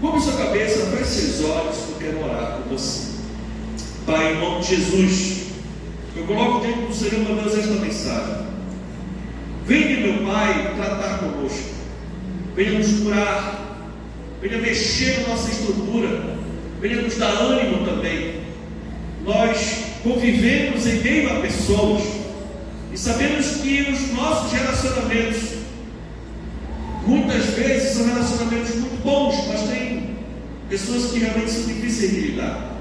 Curve sua cabeça, feche seus olhos, eu quero orar por você. Pai, em nome de Jesus, eu coloco diante do Senhor, meu Deus, esta mensagem. Venha, meu Pai, tratar conosco. Venha nos curar. Venha mexer na nossa estrutura. Venha nos dar ânimo também. Nós convivemos em meio a pessoas e sabemos que os nossos relacionamentos muitas vezes são relacionamentos muito bons, mas tem pessoas que realmente são difíceis de lidar.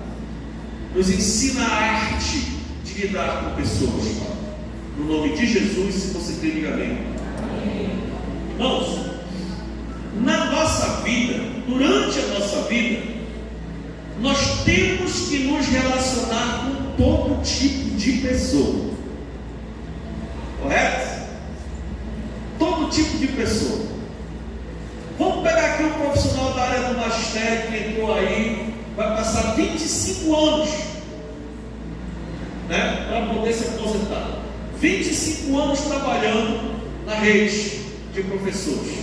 Nos ensina a arte de lidar com pessoas, Pai. No nome de Jesus, se você crê, diga amém. Irmãos, na nossa vida, durante a nossa vida, nós temos que nos relacionar com todo tipo de pessoa. Correto? Todo tipo de pessoa. Vamos pegar aqui um profissional da área do magistério que entrou aí, vai passar 25 anos, né, para poder se aposentar. 25 anos trabalhando na rede de professores.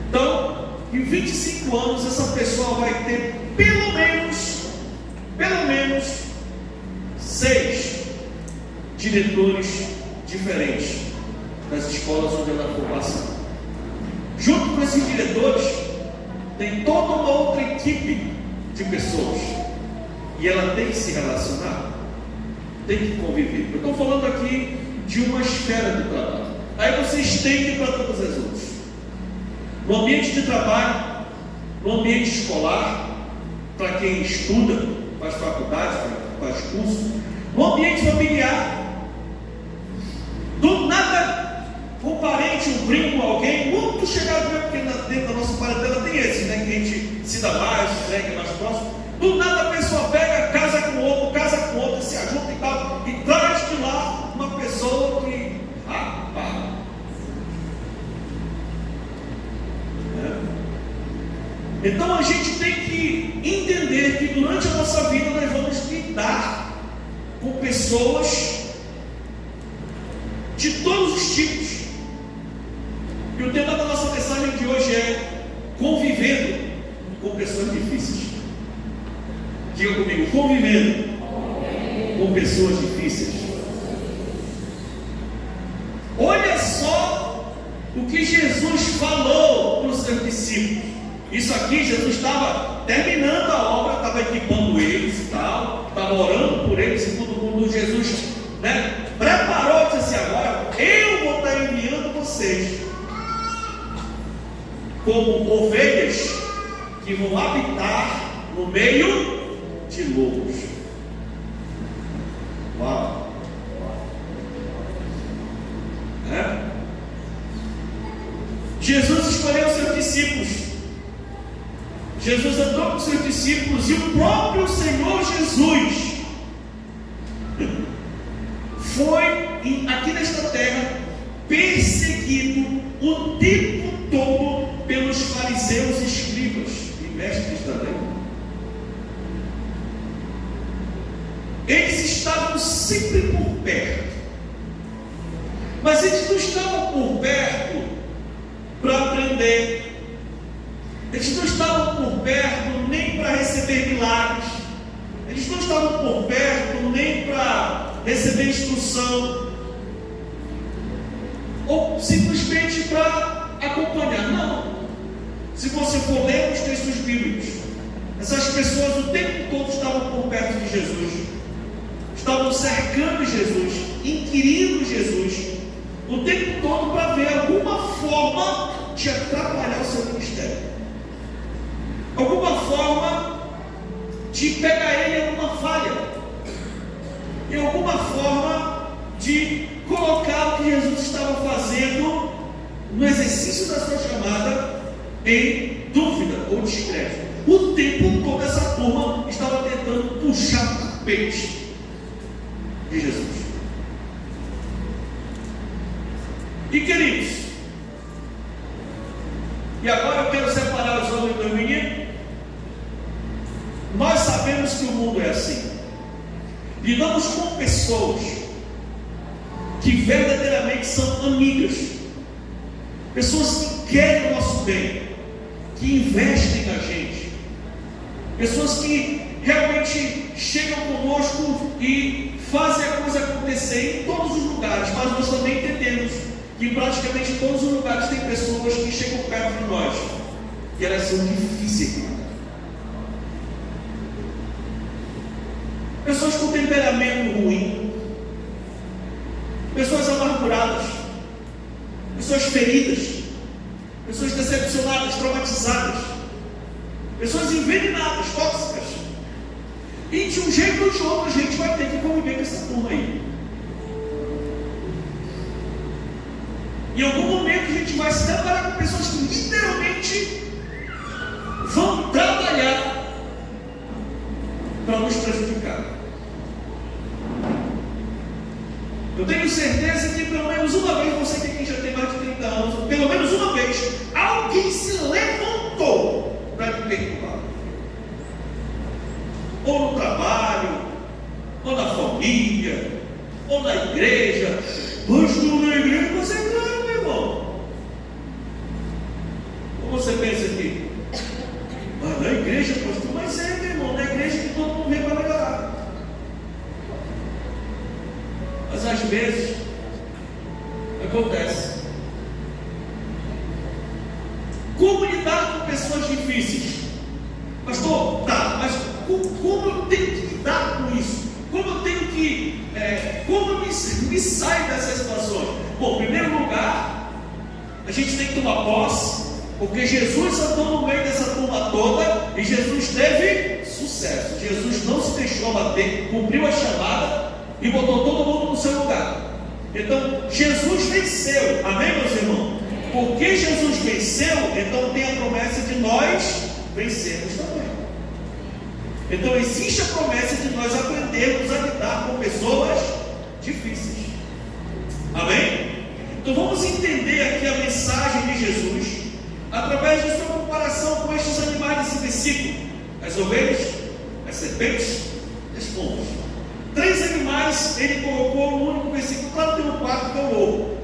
Então, em 25 anos, essa pessoa vai ter pelo menos 6 diretores diferentes das escolas onde ela for passar. Junto com esses diretores, tem toda uma outra equipe de pessoas, e ela tem que se relacionar, tem que conviver. Eu estou falando aqui de uma esfera do trabalho, aí você estende para todas as outras. No ambiente de trabalho, no ambiente escolar, para quem estuda, faz faculdade, faz curso, no ambiente familiar, do nada, um parente, um primo, alguém muito chegado, porque dentro da nossa parentela tem esse, né, que a gente se dá mais, né, que é mais próximo. Do nada a pessoa pega, casa com outro, se ajunta e tal, e traz de lá uma pessoa que, rapaz, então a gente tem que entender que durante a nossa vida nós vamos lidar com pessoas de todos os tipos. E o tema da nossa mensagem de hoje é convivendo com pessoas difíceis. Diga comigo, convivendo com pessoas difíceis. Olha só o que Jesus falou para os seus discípulos. Isso aqui, Jesus estava terminando a obra, estava equipando eles e tal, estava orando por eles e tudo. Quando Jesus, né, preparou, disse assim: agora eu vou estar enviando vocês como ovelhas que vão habitar no meio de lobos. Uau! Jesus escolheu seus discípulos. Jesus andou com seus discípulos e o próprio Senhor Jesus foi aqui nesta terra perseguido o tempo todo pelos fariseus, escribas e mestres da lei. Eles estavam sempre por perto, mas eles não estavam por perto para aprender. Eles não estavam por perto nem para receber milagres. Eles não estavam por perto nem para receber instrução, ou simplesmente para acompanhar. Não. Se você for ler os textos bíblicos, essas pessoas o tempo todo estavam por perto de Jesus, estavam cercando Jesus, inquirindo Jesus o tempo todo para ver alguma forma de atrapalhar o seu ministério, alguma forma de pegar ele em alguma falha, em alguma forma de colocar o que Jesus estava fazendo no exercício da sua chamada em dúvida ou descrédito. O tempo todo essa turma estava tentando puxar o tapete de Jesus. E queridos, e agora eu quero separar os homens dos meninos. Nós sabemos que o mundo é assim. Lidamos com pessoas que verdadeiramente são amigas, pessoas que querem o nosso bem, que investem na gente, pessoas que realmente chegam conosco e fazem a coisa acontecer em todos os lugares, mas nós também entendemos que praticamente em todos os lugares tem pessoas que chegam perto de nós e elas são difíceis. Pessoas com temperamento ruim, pessoas amarguradas, pessoas feridas, pessoas decepcionadas, traumatizadas, pessoas envenenadas, tóxicas. E de um jeito ou de outro a gente vai ter que conviver com essa turma aí. Em algum momento a gente vai se deparar com pessoas que literalmente vão trabalhar para nos prejudicar. Eu tenho certeza que pelo menos uma vez, você que já tem mais de 30 anos, pelo menos uma vez, alguém se levantou para te perturbar. Ou no trabalho, ou na família, ou na igreja. Pastor, na igreja você é claro, meu irmão. Ou você pensa que na igreja, pastor, mas é, meu irmão, na igreja que todo mundo vem para melhorar. Mas às vezes acontece. Como lidar com pessoas difíceis? Pastor, tá, mas como eu tenho que lidar com isso? Como eu tenho que, como eu me saio dessas situações? Bom, em primeiro lugar, a gente tem que tomar posse, porque Jesus andou no meio dessa turma toda e Jesus teve sucesso. Jesus não se deixou abater, cumpriu a chamada e botou todo mundo no seu lugar. Então, Jesus venceu, amém, meus irmãos? Porque Jesus venceu, então tem a promessa de nós vencermos também. Então existe a promessa de nós aprendermos a lidar com pessoas difíceis. Amém? Então vamos entender aqui a mensagem de Jesus através de sua comparação com estes animais desse versículo: as ovelhas, as serpentes e as pombas. 3 animais ele colocou no único versículo. Claro que tem um quarto que é o lobo.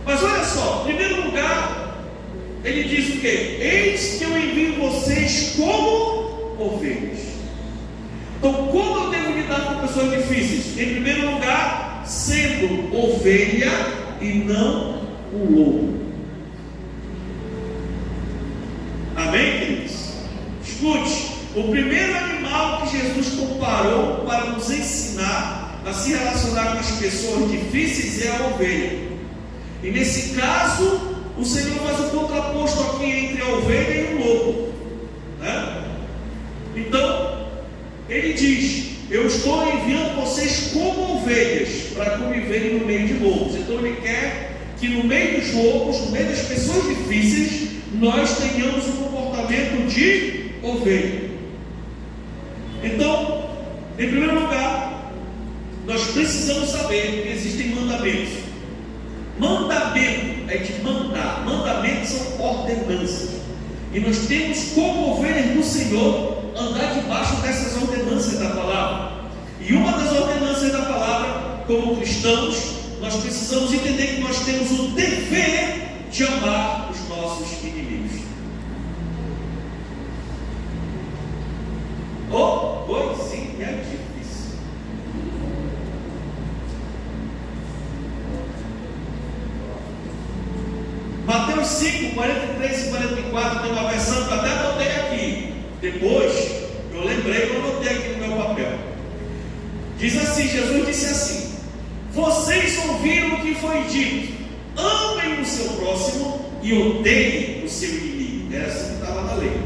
Mas olha só, em primeiro lugar, ele diz o quê? Eis que eu envio vocês como ovelhas. Então, como eu devo lidar com pessoas difíceis? Em primeiro lugar, sendo ovelha e não o lobo. Amém, queridos? Escute, o primeiro animal que Jesus comparou para nos ensinar a se relacionar com as pessoas difíceis é a ovelha. E nesse caso, o Senhor faz o contraposto aqui entre a ovelha e o lobo, né? Então, ele diz: eu estou enviando vocês como ovelhas para conviverem no meio de lobos. Então ele quer que no meio dos lobos, no meio das pessoas difíceis, nós tenhamos um comportamento de ovelha. Então, em primeiro lugar, nós precisamos saber que existem mandamentos. Mandamento é de mandar. Mandamentos são ordenanças. E nós temos como ovelhas do Senhor andar debaixo dessas ordenanças da palavra. E uma das ordenanças da palavra, como cristãos, nós precisamos entender que nós temos o dever de amar os nossos inimigos. Oh, coisinha difícil. Mateus 5, 43 e 44 tem uma versão que eu até anotei aqui. Depois, eu lembrei que eu anotei aqui no meu papel. Diz assim, Jesus disse assim: vocês ouviram o que foi dito, amem o seu próximo e odeiem o seu inimigo. Era assim que estava na lei.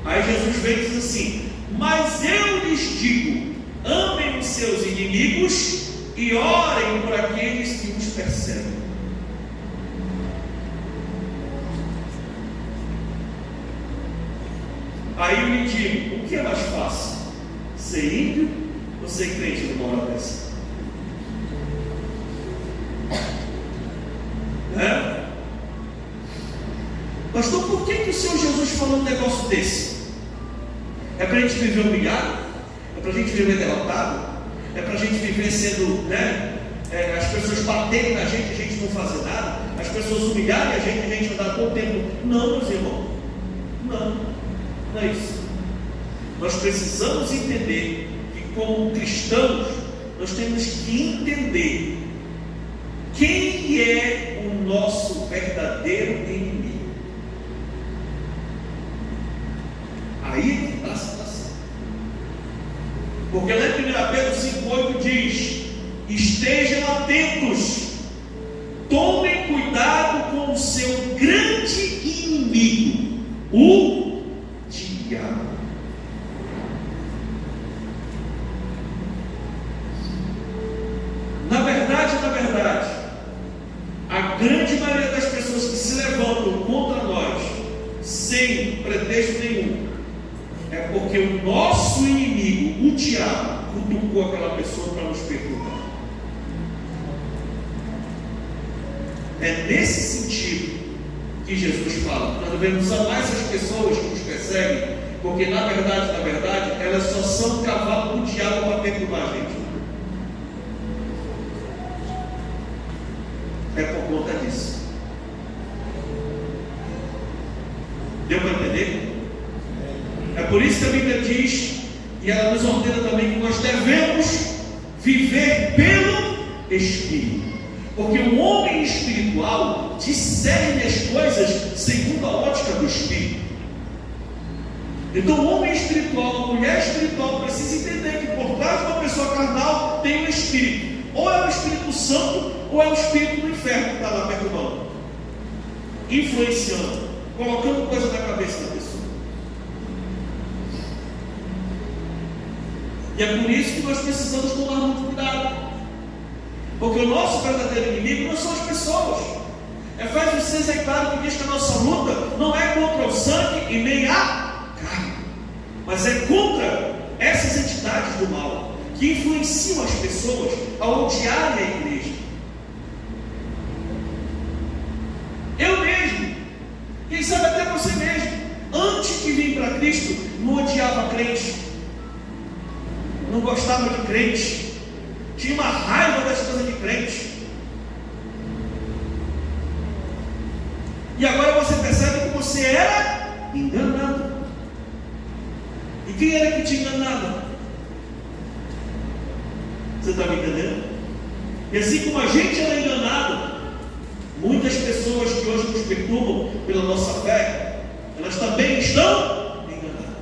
Aí Jesus vem e diz assim: mas eu lhes digo, amem os seus inimigos e orem por aqueles que os perseguem. Aí eu me digo, o que é mais fácil? Ser ímpio ou ser crente numa hora dessa? Pastor, por que o Senhor Jesus falou um negócio desse? É para a gente viver humilhado? É para a gente viver derrotado? É para a gente viver sendo, as pessoas baterem na gente e a gente não fazer nada? As pessoas humilharem a gente andar todo o tempo? Não, meus irmãos. Não é isso. Nós precisamos entender que, como cristãos, nós temos que entender quem é o nosso verdadeiro inimigo. Aí é que está a situação. Porque lá em 1 Pedro 5,8 diz: estejam atentos, tomem cuidado com o seu grande inimigo, o diabo. Na verdade, a grande maioria das pessoas que se levantam contra nós, sem pretexto nenhum, é porque o nosso inimigo, o diabo, cutucou aquela pessoa para nos perturbar. É nesse sentido que Jesus fala: nós devemos amar essas pessoas que nos perseguem, porque na verdade, elas só são cavalo do diabo para perturbar a gente. É por conta disso. Deu para entender? É por isso que a Bíblia diz, e ela nos ordena também, que nós devemos viver pelo Espírito. Porque o homem espiritual discerne as coisas segundo a ótica do Espírito. Então, o homem espiritual, a mulher espiritual, precisa entender que por trás de uma pessoa carnal tem um Espírito. Ou é o Espírito Santo, ou é o Espírito do inferno que está lá perturbando, influenciando, colocando coisa na cabeça da pessoa. E é por isso que nós precisamos tomar muito cuidado. Porque o nosso verdadeiro inimigo não são as pessoas. Efésios 6 é claro que diz que a nossa luta não é contra o sangue e nem a carne, mas é contra essas entidades do mal que influenciam as pessoas a odiarem a igreja. Eu mesmo, quem sabe até você mesmo, antes de vir para Cristo, não odiava crente, não gostava de crente, tinha uma raiva das coisas de crente. E agora você percebe que você era enganado. E quem era que te enganava? Você está me entendendo? E assim como a gente era enganado, muitas pessoas que hoje nos perturbam pela nossa fé, elas também estão enganadas.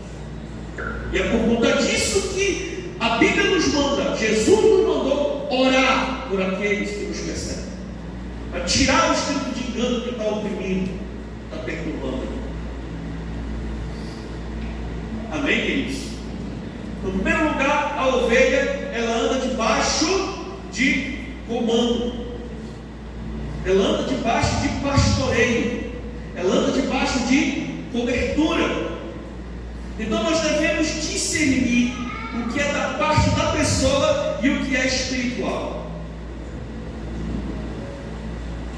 E é por conta disso que a Bíblia nos manda, Jesus nos mandou orar por aqueles que nos perseguem, para tirar o espírito de engano que está oprimindo, está perturbando. Amém, queridos? No primeiro lugar, a ovelha, ela anda debaixo de comando, ela anda debaixo de pastoreio, ela anda debaixo de cobertura. Então nós devemos discernir o que é da parte da pessoa e o que é espiritual.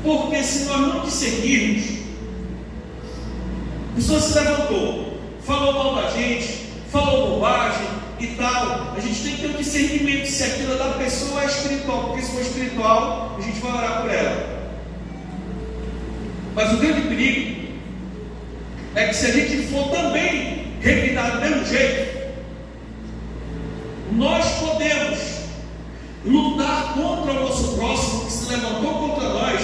Porque se nós não discernirmos, a pessoa se levantou, falou mal da gente, falou bobagem e tal, a gente tem que ter um discernimento se aquilo é da pessoa é espiritual, porque se for espiritual, a gente vai orar por ela. Mas o grande perigo é que se a gente for também revidar do mesmo jeito, nós podemos lutar contra o nosso próximo que se levantou contra nós,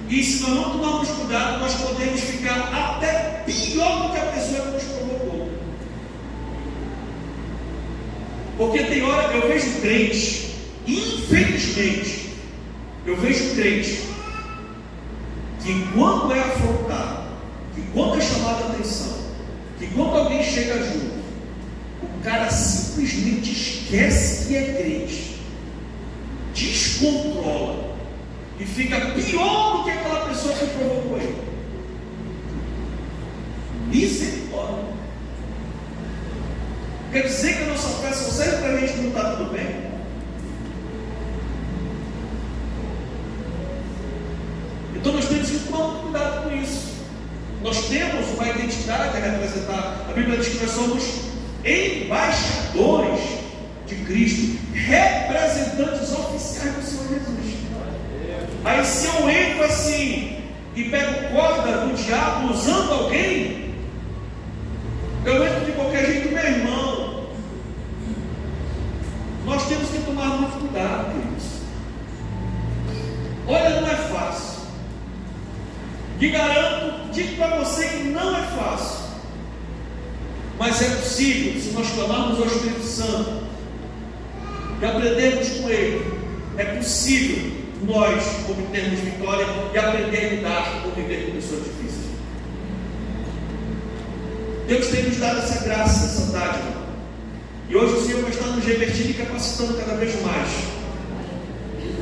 e se nós não tomarmos cuidado, nós podemos ficar até pior do que a pessoa que nos provocou. Porque tem hora que eu vejo crente, infelizmente, eu vejo crente que quando é afrontado, que quando é chamado a atenção, que quando alguém chega junto, o cara simplesmente esquece que é crente, descontrola e fica pior do que aquela pessoa que provocou ele. Misericórdia. Quer dizer que a nossa fé só serve para a gente não estar tudo bem? Então nós temos que tomar muito cuidado com isso. Nós temos uma identidade a representar. A Bíblia diz que nós somos embaixadores de Cristo, representantes oficiais do Senhor Jesus. Aí se eu entro assim e pego corda do diabo usando alguém, eu entro de E garanto, digo para você que não é fácil, mas é possível se nós clamarmos ao Espírito Santo e aprendermos com Ele. É possível nós obtermos vitória e aprender a lidar com viver com pessoas difíceis. Deus tem nos dado essa graça, essa dádiva, e hoje o Senhor vai estar nos revertindo e capacitando cada vez mais.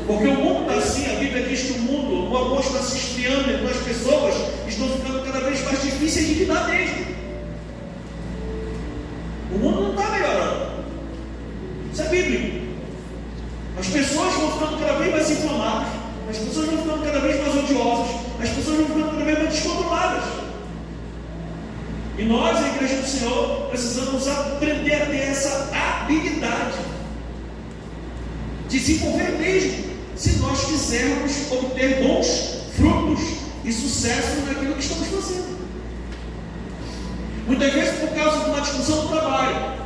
Porque o mundo está assim, a Bíblia diz que o amor está se esfriando, então as pessoas estão ficando cada vez mais difíceis de lidar mesmo. O mundo não está melhorando. Isso é bíblico. As pessoas vão ficando cada vez mais inflamadas, as pessoas vão ficando cada vez mais odiosas, as pessoas vão ficando cada vez mais descontroladas. E nós, a Igreja do Senhor, precisamos aprender a ter essa habilidade, desenvolver mesmo, se nós quisermos obter bons frutos e sucesso naquilo que estamos fazendo. Muitas vezes, por causa de uma discussão no trabalho,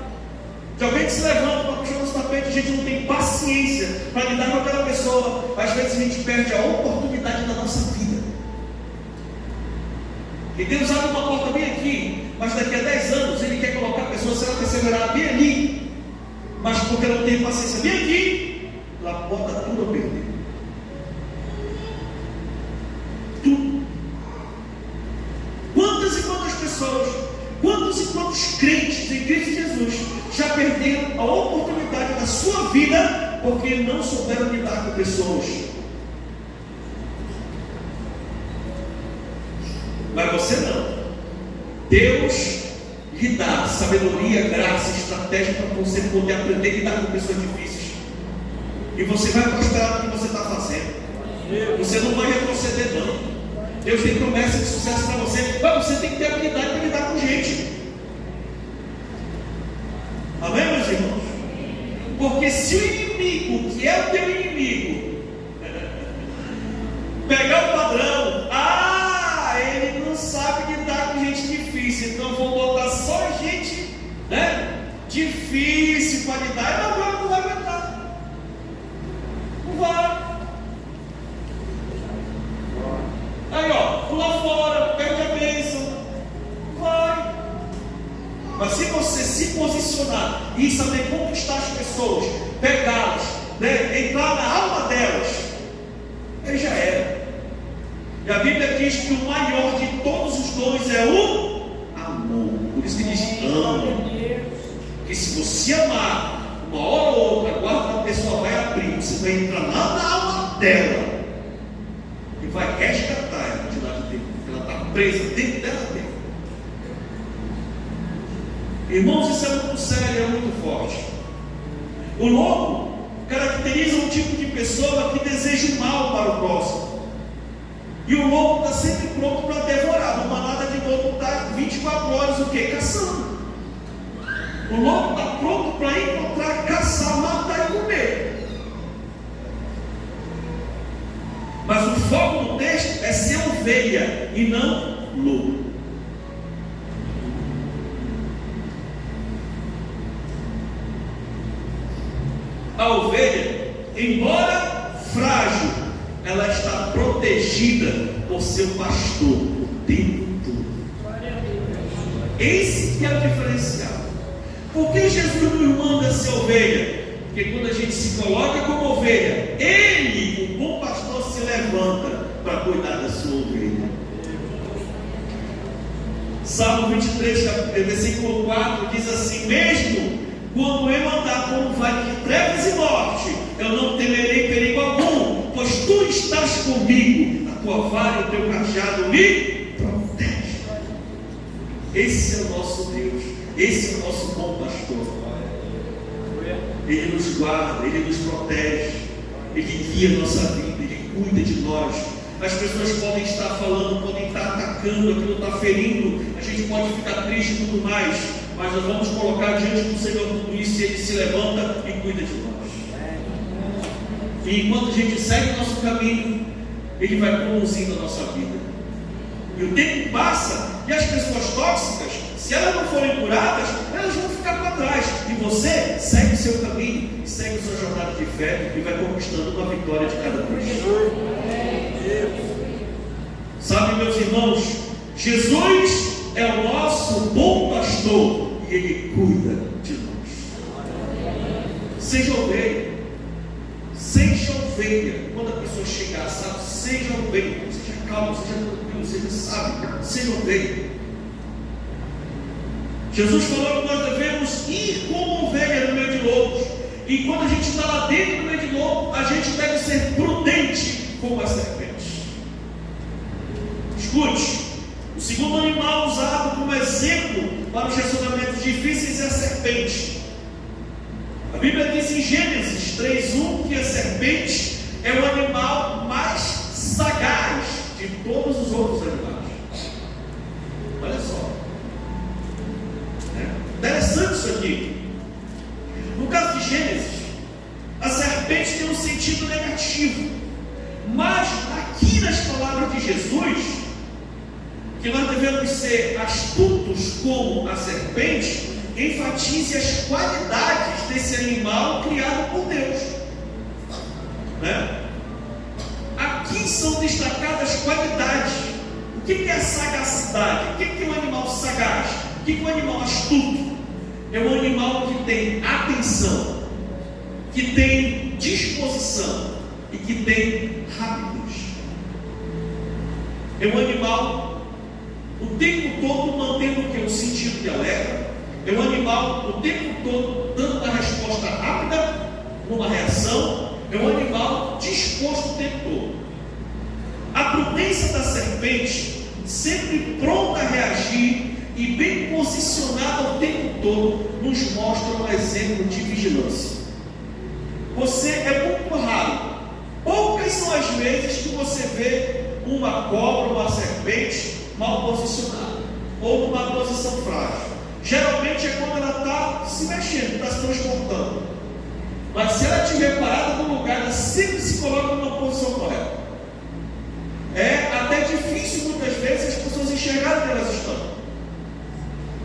de alguém que se levanta para puxar nosso tapete, a gente não tem paciência para lidar com aquela pessoa. Às vezes a gente perde a oportunidade da nossa vida. E Deus abre uma porta bem aqui, mas daqui a 10 anos Ele quer colocar a pessoa, se ela perseverar bem ali, mas porque ela não tem paciência bem aqui, ela bota tudo a perder. Tudo. Quantas e quantas pessoas, quantos e quantos crentes em Cristo Jesus já perderam a oportunidade da sua vida porque não souberam lidar com pessoas? Mas você não. Deus lhe dá sabedoria, graça, estratégia para você poder aprender a lidar com pessoas difíceis. E você vai prosperar no que você está fazendo. Você não vai retroceder, não. Deus tem promessa de sucesso para você, mas você tem que ter habilidade para lidar com gente. Amém, meus irmãos? Porque se o inimigo, que é o teu inimigo, pegar o padrão, ele não sabe lidar com gente difícil, então eu vou botar só gente, difícil para lidar, não vai aguentar. Não vai. Aí, pula fora, perde a bênção. Vai. Mas se você se posicionar e saber conquistar as pessoas, pegá-las, entrar na alma delas, aí já era. E a Bíblia diz que o maior de todos os dons é o amor. Por isso que diz: ame. Que se você amar, uma hora ou outra, a guarda da pessoa vai abrir, você vai entrar na alma dela e vai resgatar ela de lá de dentro, porque ela está presa dentro dela mesmo. Irmãos, isso é muito sério, é muito forte. O lobo caracteriza um tipo de pessoa que deseja o mal para o próximo. E o lobo está sempre pronto para devorar. Uma manada de lobo está 24 horas o quê? Caçando. O lobo está pronto para encontrar, caçar, matar e comer. Mas o foco do texto é ser ovelha e não lobo. A ovelha, embora frágil, ela está protegida por seu pastor o tempo todo. Esse que é o diferencial. Por que Jesus nos manda ser ovelha? Porque quando a gente se coloca como ovelha, Ele, o bom pastor, se levanta para cuidar da sua ovelha. Salmo 23, versículo 4 diz assim: mesmo quando eu andar por um vale de trevas e morte, eu não temerei perigo algum, pois tu estás comigo, a tua vara e o teu cajado me protege. Esse é o nosso Deus, esse é o nosso bom pastor. Ele nos guarda, Ele nos protege, Ele guia a nossa vida, Ele cuida de nós. As pessoas podem estar falando, podem estar atacando, aquilo está ferindo, a gente pode ficar triste e tudo mais, mas nós vamos colocar diante do Senhor tudo isso, e Ele se levanta e cuida de nós. E enquanto a gente segue o nosso caminho, Ele vai conduzindo a nossa vida. E o tempo passa, e as pessoas tóxicas, se elas não forem curadas, elas vão ficar para trás. E você segue o seu caminho, segue a sua jornada de fé e vai conquistando uma vitória de cada vez. Sabe, meus irmãos, Jesus é o nosso bom pastor e Ele cuida de nós. Seja ovelha. Seja ovelha. Quando a pessoa chegar, sabe? Seja ovelha. Seja calmo, seja tranquilo, seja sábio. Seja ovelha. Jesus falou que nós devemos ir como ovelha no meio de lobos. E quando a gente está lá dentro do meio de lobo, a gente deve ser prudente como a serpente. Escute, o segundo animal usado como exemplo para os relacionamentos difíceis é a serpente. A Bíblia diz em Gênesis 3:1 que a serpente é o animal mais sagaz de todos os outros animais. Olha só. Interessante isso aqui. No caso de Gênesis, a serpente tem um sentido negativo. Mas aqui nas palavras de Jesus, que nós devemos ser astutos como a serpente, enfatize as qualidades desse animal criado por Deus. Aqui são destacadas qualidades. O que é a sagacidade? O que é um animal sagaz? O que é um animal astuto? É um animal que tem atenção, que tem disposição e que tem rapidez. É um animal o tempo todo mantendo o que? Um sentido de alerta. É um animal o tempo todo dando uma resposta rápida, uma reação. É um animal disposto o tempo todo. A prudência da serpente, sempre pronta a reagir e bem posicionada o tempo todo, nos mostra um exemplo de vigilância. Você é muito raro, poucas são as vezes que você vê uma cobra, uma serpente mal posicionada, ou numa posição frágil. Geralmente é quando ela está se mexendo, está se transportando. Mas se ela estiver parada no lugar, ela sempre se coloca numa posição correta. É até difícil muitas vezes as pessoas enxergarem onde elas estão,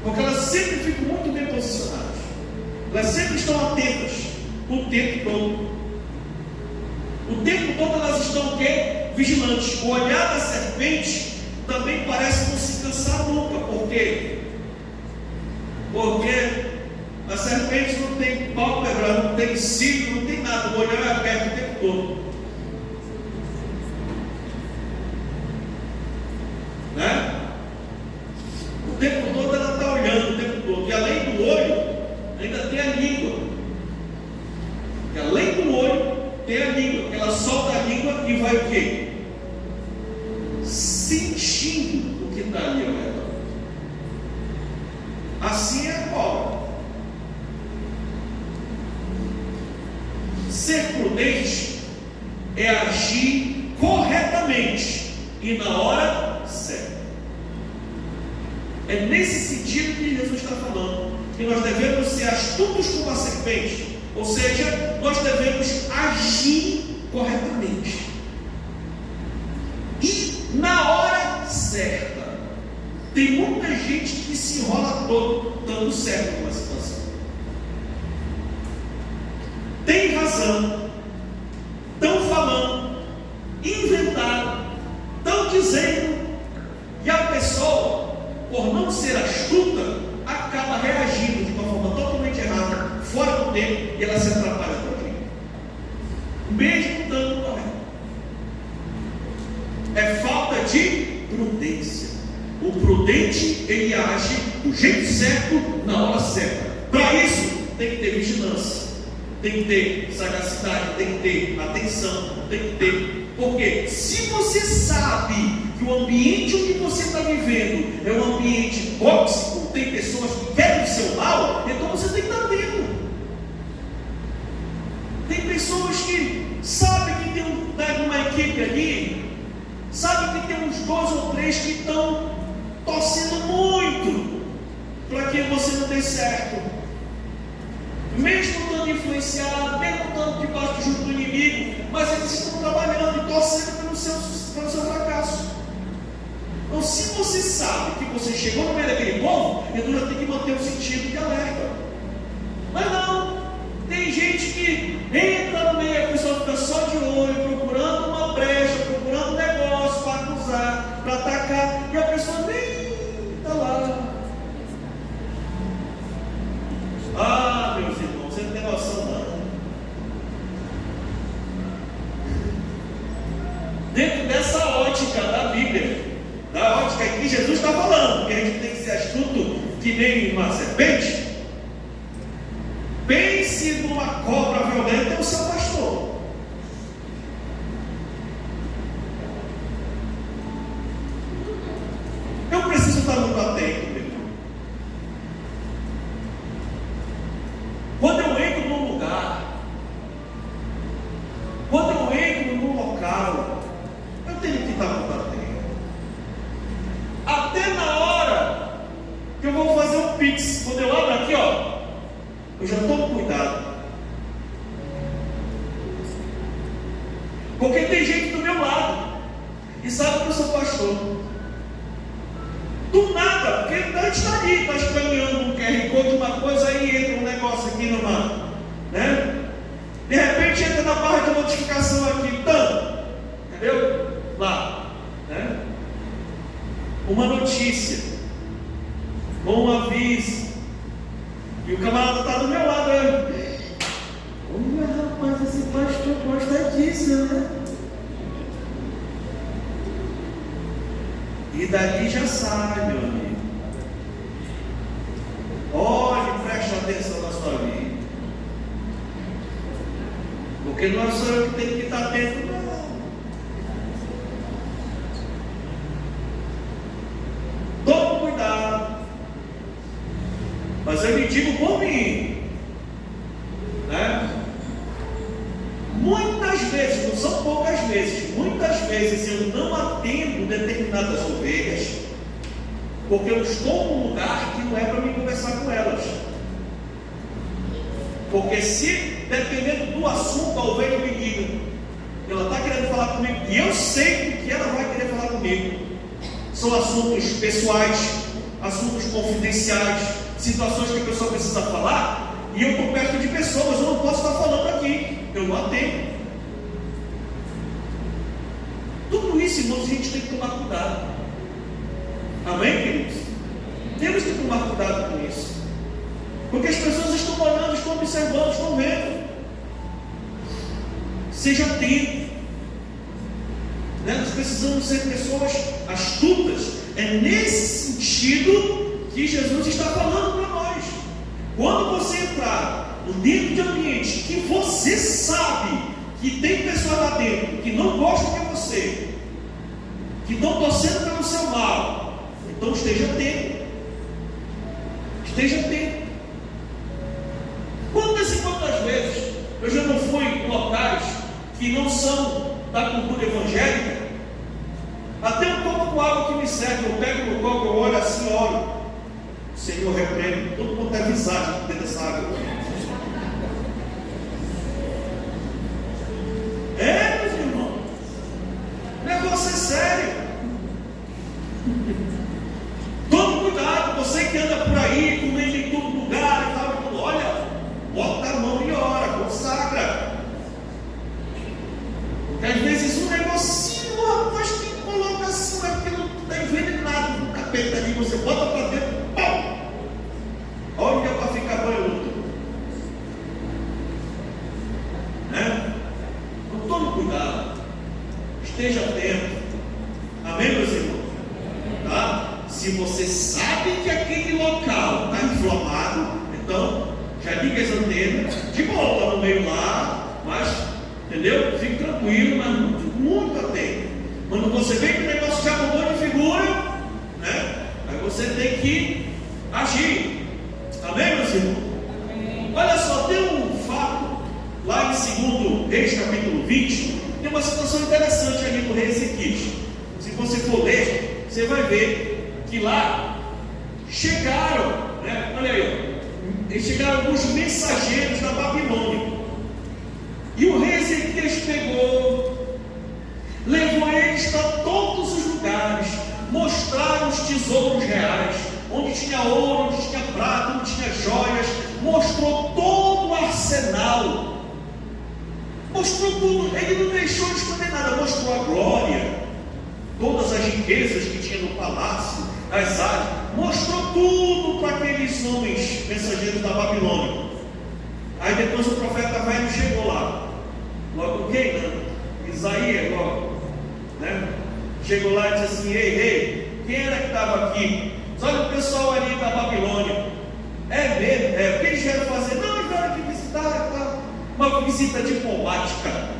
porque elas sempre ficam muito bem posicionadas. Elas sempre estão atentas o tempo todo. O tempo todo elas estão o quê? Vigilantes. O olhar da serpente também parece não se cansar nunca. Por quê? Porque a serpente não tem pálpebra, não tem cílio, não tem nada. O olhar é aberto o tempo todo. O tempo todo ela está olhando, o tempo todo. E além do olho, ainda tem a língua. E além do olho, tem a língua. Ela solta a língua e vai o quê? Sentindo o que está ali ao redor. Assim é a cobra. Ser prudente é agir corretamente e na hora certa. É nesse sentido que Jesus está falando, que nós devemos ser astutos como a serpente, ou seja, nós devemos agir corretamente e na hora certa. Tem muita gente que se enrola todo dando certo com a situação. Tem razão, estão falando, inventaram, estão dizendo, e a pessoa, por não ser astuta, acaba reagindo de uma forma totalmente errada, fora do tempo, e ela se atrapalha todinha, mesmo dando correto. É falta de prudência. O prudente, ele age do jeito certo, na hora certa. Para isso, tem que ter vigilância, tem que ter sagacidade, tem que ter atenção, tem que ter. Porque se você sabe que o ambiente onde você está vivendo é um ambiente tóxico, tem pessoas que querem o seu mal, então você tem que estar atento. Tem pessoas que sabem que tem uma equipe ali, sabem que tem uns 2 ou 3 que estão torcendo muito para que você não dê certo, mesmo estando influenciado, mesmo estando debaixo junto do inimigo, mas eles estão trabalhando e torcendo pelo seu fracasso. Então, se você sabe que você chegou no meio daquele povo, então já tem que manter o sentido de alerta. Mas não, tem gente que entra no meio, a pessoa fica só de olho, procurando uma brecha, procurando um negócio para acusar, para que nem uma serpente, pense numa cobra violenta, é o seu pastor. Eu preciso estar muito atento, meu irmão. Quando eu entro num lugar, quando eu entro num local, eu tenho que estar muito atento. Até na hora que eu vou fazer um pix, quando eu abro aqui, ó, eu já tomo cuidado. Porque tem gente do meu lado e sabe que eu sou pastor. Do nada, porque a gente está ali, está escaneando um QR Code, uma coisa, aí entra um negócio aqui numa, né? De repente entra na barra de notificação aqui, tanto, entendeu? Lá, né? Uma notícia, ou um aviso, e o camarada está do meu lado, aí. Olha, rapaz, esse pastor gosta disso, né? E dali já sai, meu amigo. Olhe, preste atenção na sua vida. Porque não é só eu que tenho que estar atento, não. Tome cuidado. Mas eu me digo por mim, né? Muitas vezes, não são poucas vezes, muitas vezes eu não atendo determinadas ovelhas, porque eu estou num lugar que não é para me conversar com elas. Porque se, dependendo do assunto, a ovelha me liga, ela está querendo falar comigo, e eu sei que ela vai querer falar comigo. São assuntos pessoais, assuntos confidenciais, situações que a pessoa precisa falar, e eu estou perto de pessoas, eu não posso estar falando aqui, eu não atendo. Tudo isso, irmãos, a gente tem que tomar cuidado. Amém, queridos? Temos que tomar cuidado com isso, porque as pessoas estão olhando, estão observando, estão vendo. Seja atento, né? Nós precisamos ser pessoas astutas. É nesse sentido que Jesus está falando para nós. Quando você entrar dentro de ambiente que você sabe que tem pessoas lá dentro que não gostam de você, que estão torcendo pelo seu mal, então esteja atento. Esteja atento. Quantas e quantas vezes eu já não fui em locais que não são da cultura evangélica? Até um copo com água que me serve, eu pego no copo, eu olho assim, olho. Senhor, repreende todo quanto é visagem dentro dessa água. Meus irmãos, o negócio é sério. Tome cuidado, você que anda por aí, comendo em todo lugar e tal, olha, bota a mão e ora, consagra. Porque às vezes um negocinho, rapaz, que coloca assim, porque não está envenenado no capeta ali, você bota para dentro, pau! Olha para ficar banhudo. Né? Então tome cuidado, esteja atento. Amém, meus irmãos? Tá? Se você sabe que aquele local está inflamado, então já liga as antenas, de boa, no meio lá, mas, entendeu? Fique tranquilo, mas muito atento. Quando você vê que o negócio já mudou de figura, né? Aí você tem que agir. Amém, meus irmãos? Olha só, tem um fato lá em 2 Reis, capítulo 20, tem uma situação interessante ali do rei Ezequias. Se você for ler, você vai ver que lá chegaram, né? Olha aí, chegaram alguns mensageiros da Babilônia, e o rei Ezequias pegou, levou eles para todos os lugares, mostraram os tesouros reais, onde tinha ouro, onde tinha prata, onde tinha joias, mostrou todo o arsenal, mostrou tudo. Ele não deixou de esconder nada, mostrou a glória, todas as riquezas que tinha no palácio, as áreas, mostrou tudo para aqueles homens mensageiros da Babilônia. Aí depois o profeta velho chegou lá, logo quem, né? Isaías, logo, né? Chegou lá e disse assim: ei, quem era que estava aqui? Olha o pessoal ali da Babilônia. eles vieram fazer? Não, eles vieram aqui visitar, uma visita diplomática.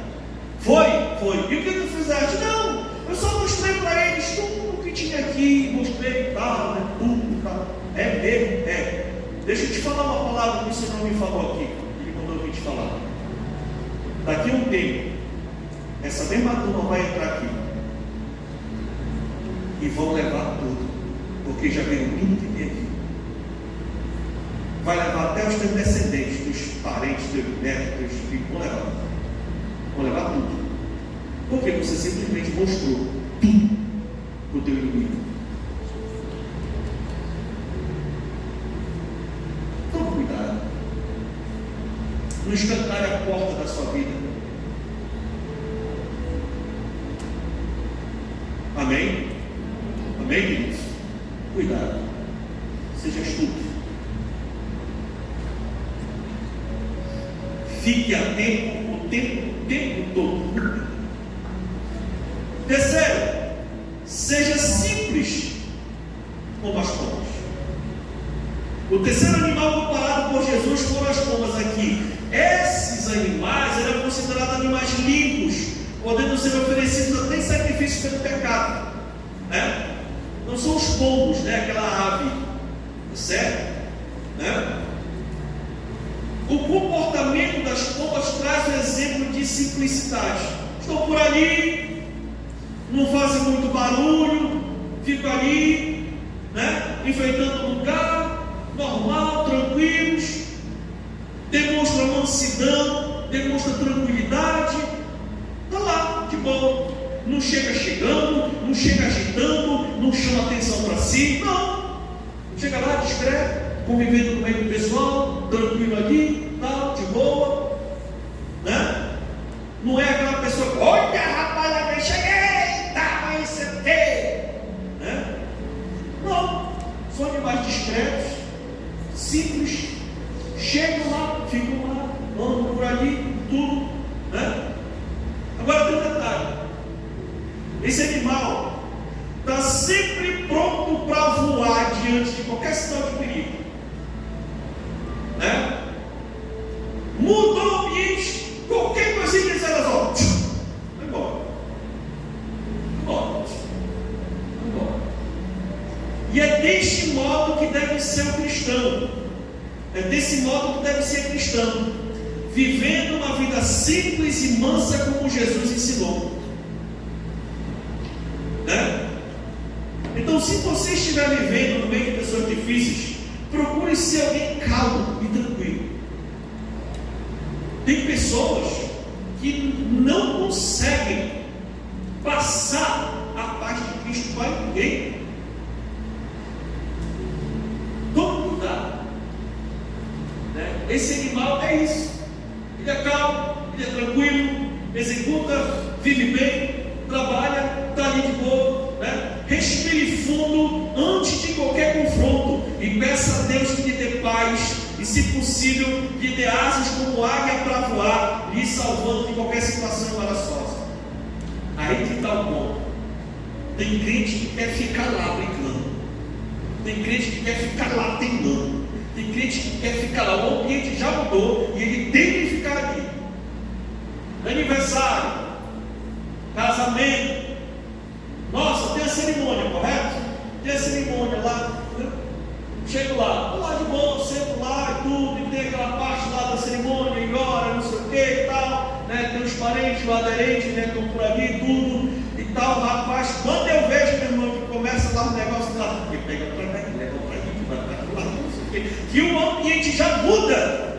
Foi. E o que tu fizeste? Não, eu só mostrei para eles tudo que tinha aqui, mostrei tal, né? Tudo, tal. É mesmo? É. Deixa eu te falar uma palavra que você não me falou aqui, ele mandou eu vir te falar. Daqui a um tempo, essa mesma turma vai entrar aqui e vão levar tudo, porque já viram tudo que tem aqui. Vai levar até os teus descendentes, dos parentes, teus netos, teus filhos, vão levar tudo, porque você simplesmente mostrou tudo para o teu inimigo. Toma cuidado, não escancare a porta da sua vida. Amém? Amém, queridos? Cuidado, seja astuto, fique atento o tempo todo. Terceiro, seja simples como as pombas. O terceiro animal comparado por Jesus foram as pombas aqui. Esses animais eram considerados animais limpos, podendo ser oferecidos até em sacrifício pelo pecado, né? Não são os pombos, né? Aquela ave, certo? Né? O comportamento das pombas traz um exemplo de simplicidade. Estão por ali, não fazem muito barulho, ficam ali, né? Enfeitando o lugar, normal, tranquilos, demonstra mansidão, demonstra tranquilidade, está lá, de boa, não chega chegando, não chega agitando, não chama atenção para si, não, chega lá discreto, convivendo no meio do pessoal, tranquilo ali, tal, de boa, né? Não é aquela pessoa, olha rapaz, eu cheguei, tá, mas você tem, né? Não, são animais discretos, simples, chegam lá, ficam lá, andam por ali, tudo, né? Agora tem um detalhe, esse animal está sempre pronto para voar diante de qualquer situação de perigo, né? Mudou o ambiente, qualquer coisinha que eles eram, vai embora. E é deste modo que deve ser o cristão. É desse modo que deve ser cristão, vivendo uma vida simples e mansa como Jesus ensinou, né? Então, se você estiver vivendo no meio de pessoas difíceis, procure ser alguém calmo e tranquilo. Tem pessoas que não conseguem passar a paz de Cristo para ninguém. Tome cuidado, né? Esse animal é isso. Ele é calmo, ele é tranquilo, executa, vive bem, trabalha, está ali de boa, né? Respire fundo antes de qualquer confronto e peça a Deus que lhe dê paz e, se possível, lhe dê asas como águia para voar, lhe salvando de qualquer situação embaraçosa. Aí que está o ponto. Tem crente que quer ficar lá brincando, tem crente que quer ficar lá teimando, tem crente que quer ficar lá, o ambiente já mudou e ele tem que ficar ali. Aniversário, casamento, nossa, tem a cerimônia, correto? Tem a cerimônia lá, chego lá de boa, sento lá e tudo, e tem aquela parte lá da cerimônia, e ora, não sei o que e tal, né? Tem os parentes, o aderente, né? Estão por ali, tudo e tal, rapaz. Quando eu vejo, meu irmão, que começa lá o negócio lá, e pega para cá, leva para aqui, vai para lá, não sei o que, que o ambiente já muda.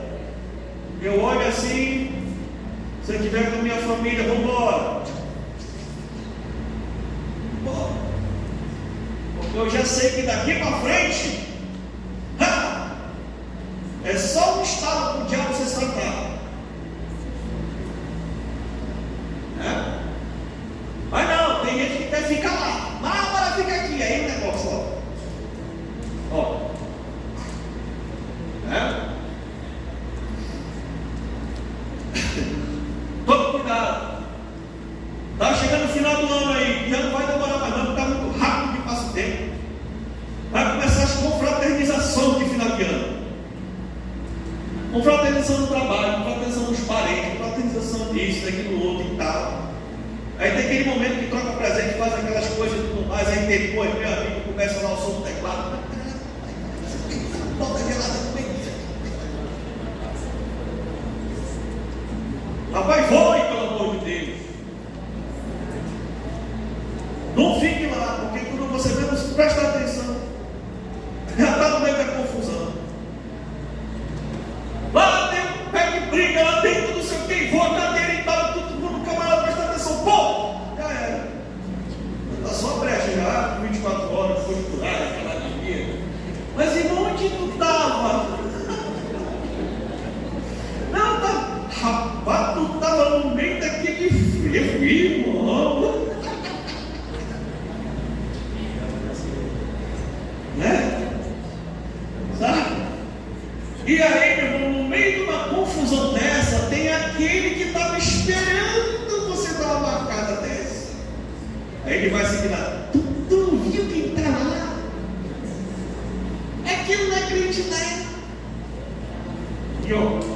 Eu olho assim, se eu estiver com a minha família, vamos embora. Porque eu já sei que daqui para frente é só um estado para o diabo se saltar, né? Mas não, tem gente que quer ficar lá, mas agora fica aqui, aí o negócio, ó, né? Tome cuidado, está chegando o final do ano aí, já não vai demorar mais não, porque está muito rápido que passa o tempo. Vai começar as confraternizações de final de ano. confraternização no trabalho, confraternização nos parentes, confraternização disso, daquilo outro e tal. Aí tem aquele momento que troca presente, faz aquelas coisas e tudo mais, aí depois, meu amigo, começa a dar o som do teclado. Bota gelada também. Rapaz, foi, pelo amor de Deus. Não fique lá, porque quando você vê, presta atenção. Já está no meio da confusão. Lá tem um pé de briga, lá tem tudo, não sei o que, voa a cadeira e tal, todo mundo, camarada, presta atenção, pô! Já era. Está só a brecha já, 24 horas, foi curada, aquela alegria. Mas irmão, onde tu estava? Não, tá. Rapaz, tu estava no meio daquele fervo, irmão. Né? Sabe? E aí, meu irmão, no meio de uma confusão dessa, tem aquele que estava esperando você dar uma marcada dessa. Aí ele vai seguir lá. Tu viu quem está lá? É que não é crente, né? E ó.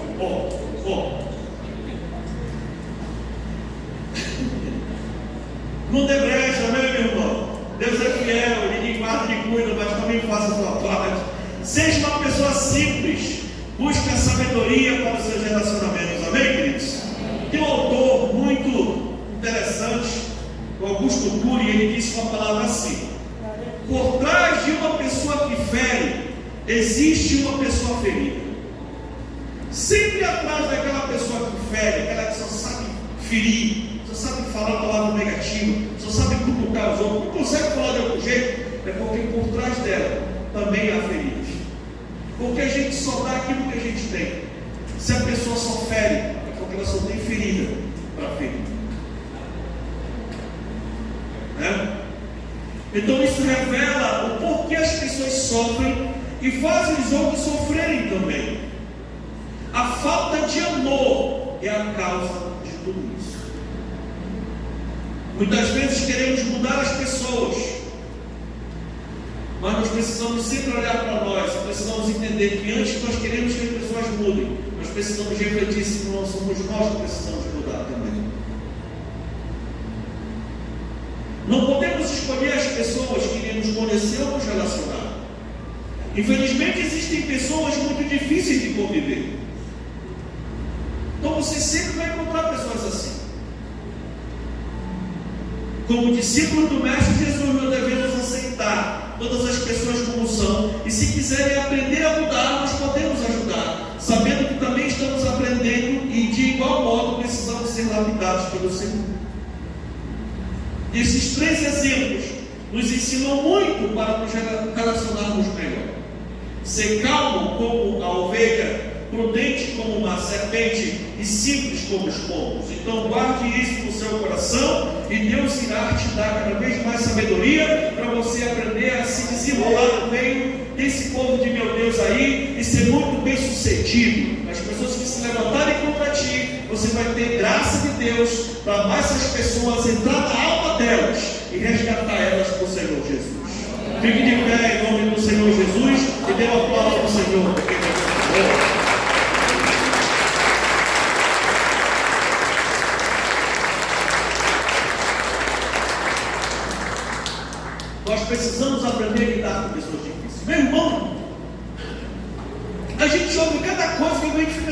Não dê brecha, meu irmão. Deus é fiel, ninguém guarda nem cuida, mas também faça a sua parte. Seja uma pessoa simples, busque a sabedoria para os seus relacionamentos, amém, queridos? Tem um autor muito interessante, o Augusto Cury, ele disse uma palavra assim: por trás de uma pessoa que fere, existe uma pessoa ferida. Sempre atrás daquela pessoa que fere, aquela que só sabe ferir, só sabe falar a palavra negativa, só sabe cutucar os outros, não consegue falar de outro jeito, é porque por trás dela também há feridas. Porque a gente só dá aquilo que a gente tem. Se a pessoa só fere, é porque ela só tem ferida para ferir. Né? Então isso revela o porquê as pessoas sofrem e fazem os outros sofrerem também. A falta de amor é a causa de tudo isso. Muitas vezes queremos mudar as pessoas, mas nós precisamos sempre olhar para nós, precisamos entender que antes nós queremos que as pessoas mudem, nós precisamos refletir se não somos nós que precisamos mudar também. Não podemos escolher as pessoas que iremos conhecer ou nos relacionar. Infelizmente existem pessoas muito difíceis de conviver. Então você sempre vai encontrar pessoas assim. Como discípulos do Mestre Jesus, nós devemos aceitar todas as pessoas como são, e se quiserem aprender a mudar, nós podemos ajudar, sabendo que também estamos aprendendo e de igual modo precisamos ser lapidados pelo Senhor. Esses 3 exemplos nos ensinam muito para nos relacionarmos melhor. Ser calmo como a ovelha, prudente como uma serpente e simples como os pombos. Então guarde isso no seu coração e Deus irá te dar cada vez mais sabedoria para você aprender a se desenrolar no meio desse povo de meu Deus aí e ser muito bem sucedido. As pessoas que se levantarem contra ti, você vai ter graça de Deus para amar essas pessoas, entrar na alma delas e resgatar elas por Senhor Jesus. Fique de pé em nome do Senhor Jesus e dê uma aplauso ao Senhor, porque Deus é bom. Nós precisamos aprender a lidar com pessoas difíceis. Meu irmão, a gente ouve cada coisa que a gente fica